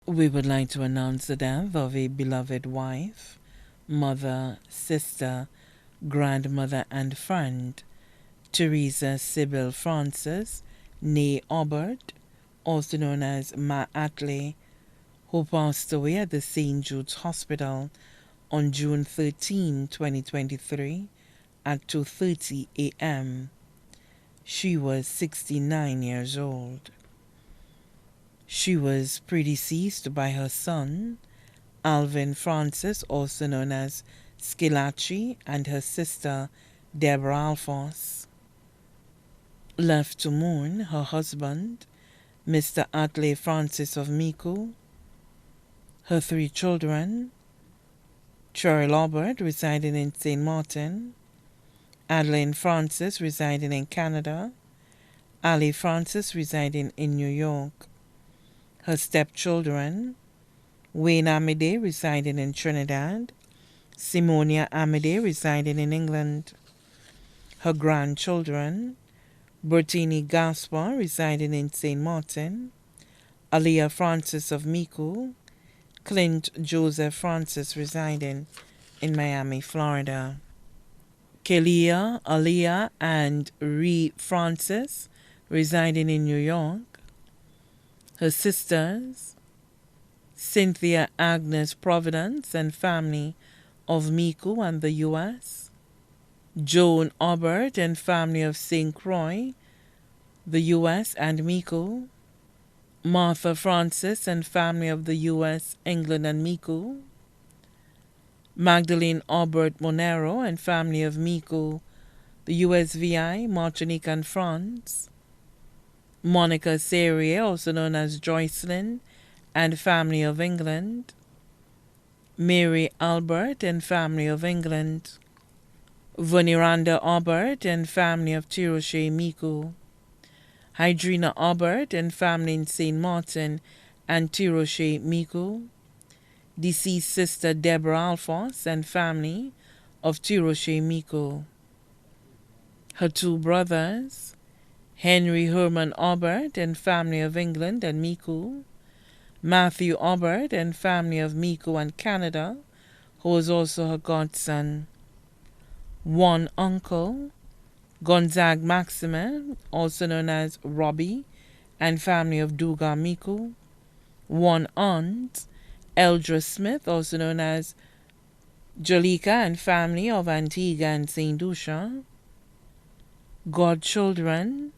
We would like to announce the death of a beloved wife, mother, sister, grandmother, and friend, Theresa Sybil Francis, née Aubert, also known as Ma Atley, who passed away at the St. Jude's Hospital on June 13, 2023, at 2:30 a.m. She was 69 years old. She was predeceased by her son, Alvin Francis, also known as Schillaci, and her sister, Deborah Alphonse. Left to mourn her husband, Mr. Atley Francis of Mico, her 3 children, Cheryl Aubert, residing in St. Martin, Adeline Francis, residing in Canada, Ali Francis, residing in New York, her stepchildren, Wayne Amédée, residing in Trinidad, Simonia Amédée, residing in England, her grandchildren, Bertini Gaspar, residing in St. Martin, Aliyah Francis of Mico, Clint Joseph Francis, residing in Miami, Florida. Kelia, Aliyah, and Ree Francis, residing in New York. Her sisters, Cynthia Agnes Providence and family of Mico and the U.S., Joan Aubert and family of St. Croix, the U.S. and Mico, Martha Francis and family of the U.S., England and Mico, Magdalene Aubert Monero and family of Mico, the USVI, Martinique and France, Monica Serrier, also known as Joycelyn, and family of England, Mary Albert and family of England, Veneranda Aubert and family of Tiroche Mico, Hydrina Aubert and family in St. Martin and Tiroche Mico, deceased sister Deborah Alphonse and family of Tiroche Mico, her 2 brothers, Henry Herman Aubert and family of England and Mico, Matthew Aubert and family of Mico and Canada, who was also her godson, 1 uncle, Gonzague Maximin, also known as Robbie, and family of Duga Mico, 1 aunt, Eldra Smith, also known as Jalika and family of Antigua and St. Lucia, godchildren,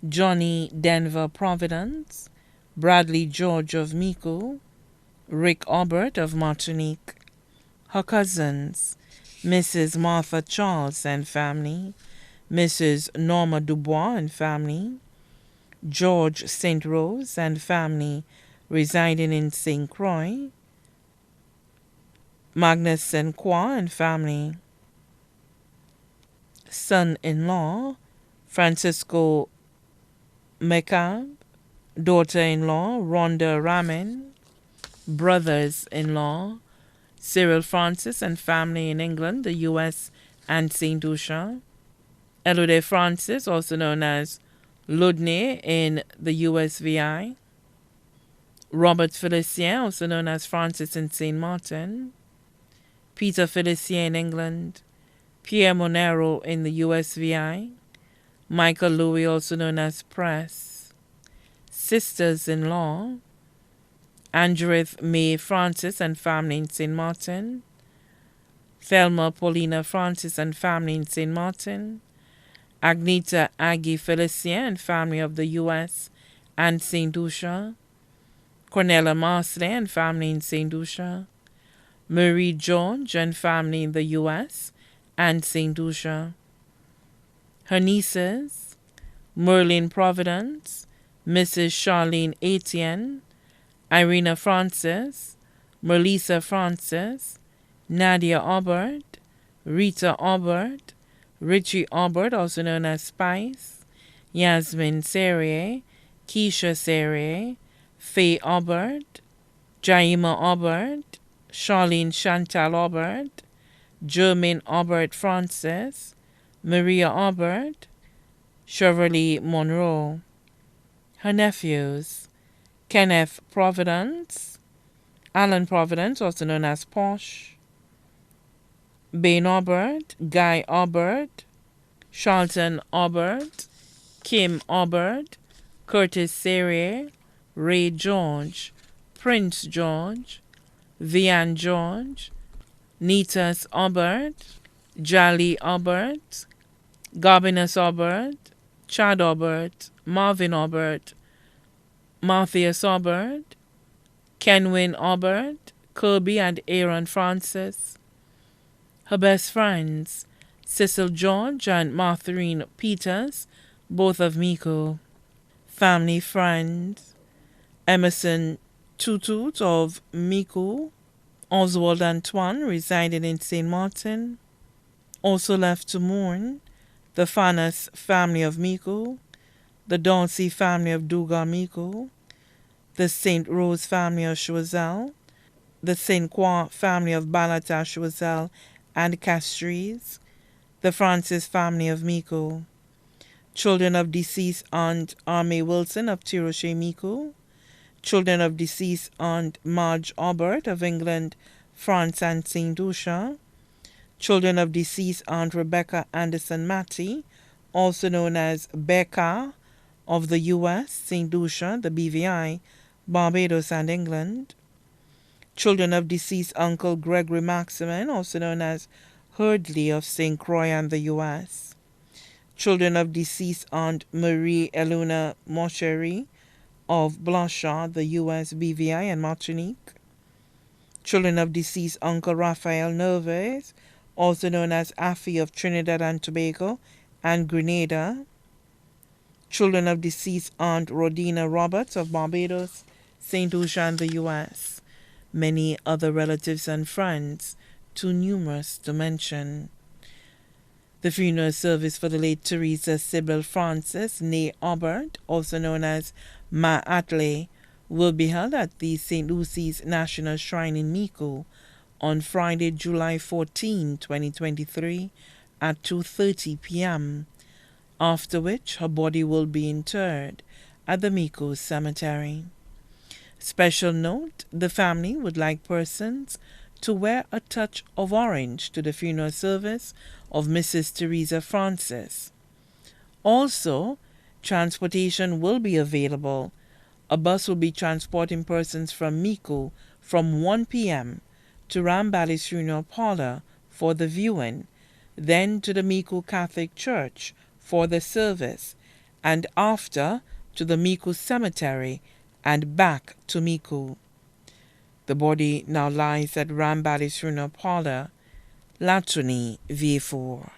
Johnny Denver Providence, Bradley George of Mico, Rick Aubert of Martinique, her cousins, Mrs. Martha Charles and family, Mrs. Norma Dubois and family, George St. Rose and family residing in St. Croix, Magnus St. Croix and family, son-in-law, Francisco Mecab, daughter-in-law, Rhonda Ramin, brothers-in-law, Cyril Francis and family in England, the U.S. and St. Lucia, Elude Francis, also known as Ludney in the USVI, Robert Felicien, also known as Francis in St. Martin, Peter Felicien in England, Pierre Monero in the USVI, Michael Louis, also known as Press, sisters-in-law, Andreth May Francis and family in St. Martin, Thelma Paulina Francis and family in St. Martin, Agneta Aggie Felicien and family of the U.S. and St. Lucia, Cornelia Marsley and family in St. Lucia, Marie George and family in the U.S. and St. Lucia, her nieces, Merlin Providence, Mrs. Charlene Etienne, Irina Francis, Melissa Francis, Nadia Aubert, Rita Aubert, Richie Aubert, also known as Spice, Yasmin Serrier, Keisha Serrier, Faye Aubert, Jaima Aubert, Charlene Chantal Aubert, Jermaine Aubert Francis, Maria Aubert, Cheverly Monroe, her nephews, Kenneth Providence, Alan Providence, also known as Posh, Bain Aubert, Guy Aubert, Charlton Aubert, Kim Aubert, Curtis Serrier, Ray George, Prince George, Vian George, Nitas Aubert, Jali Aubert, Garbinus Aubert, Chad Aubert, Marvin Aubert, Matthias Aubert, Kenwin Aubert, Kirby and Aaron Francis. Her best friends, Cecil George and Martharine Peters, both of Miko. Family friends, Emerson Tutut of Miko, Oswald Antoine residing in St. Martin. Also left to mourn, the Fanas family of Miko, the Dauncey family of Duga Miko, the St. Rose family of Choiseul, the St. Croix family of Balata Choiseul and Castries, the Francis family of Miko, children of deceased Aunt Arme Wilson of Tiroche Miko, children of deceased Aunt Marge Aubert of England, France and St. Lucia, children of deceased Aunt Rebecca Anderson Matty, also known as Becca of the U.S., St. Lucia, the BVI, Barbados and England, children of deceased Uncle Gregory Maximin, also known as Hurdley of St. Croix and the U.S., children of deceased Aunt Marie Eluna Moschery of Blanchard, the U.S., BVI and Martinique, children of deceased Uncle Raphael Nerves, also known as Affy of Trinidad and Tobago and Grenada, children of deceased Aunt Rodina Roberts of Barbados, St. Lucia and the U.S., many other relatives and friends, too numerous to mention. The funeral service for the late Theresa Sybil Francis, née Aubert, also known as Ma Atley, will be held at the St. Lucy's National Shrine in Miko on Friday, July 14, 2023 at 2:30 p.m., after which her body will be interred at the Miko Cemetery. Special note, the family would like persons to wear a touch of orange to the funeral service of Mrs. Theresa Francis. Also, transportation will be available. A bus will be transporting persons from Miko from 1 p.m. to Rambally's funeral parlor for the viewing, then to the Miko Catholic Church for the service, and after to the Miko Cemetery and back to Miko. The body now lies at Rambally's funeral parlor, Latuni, V4.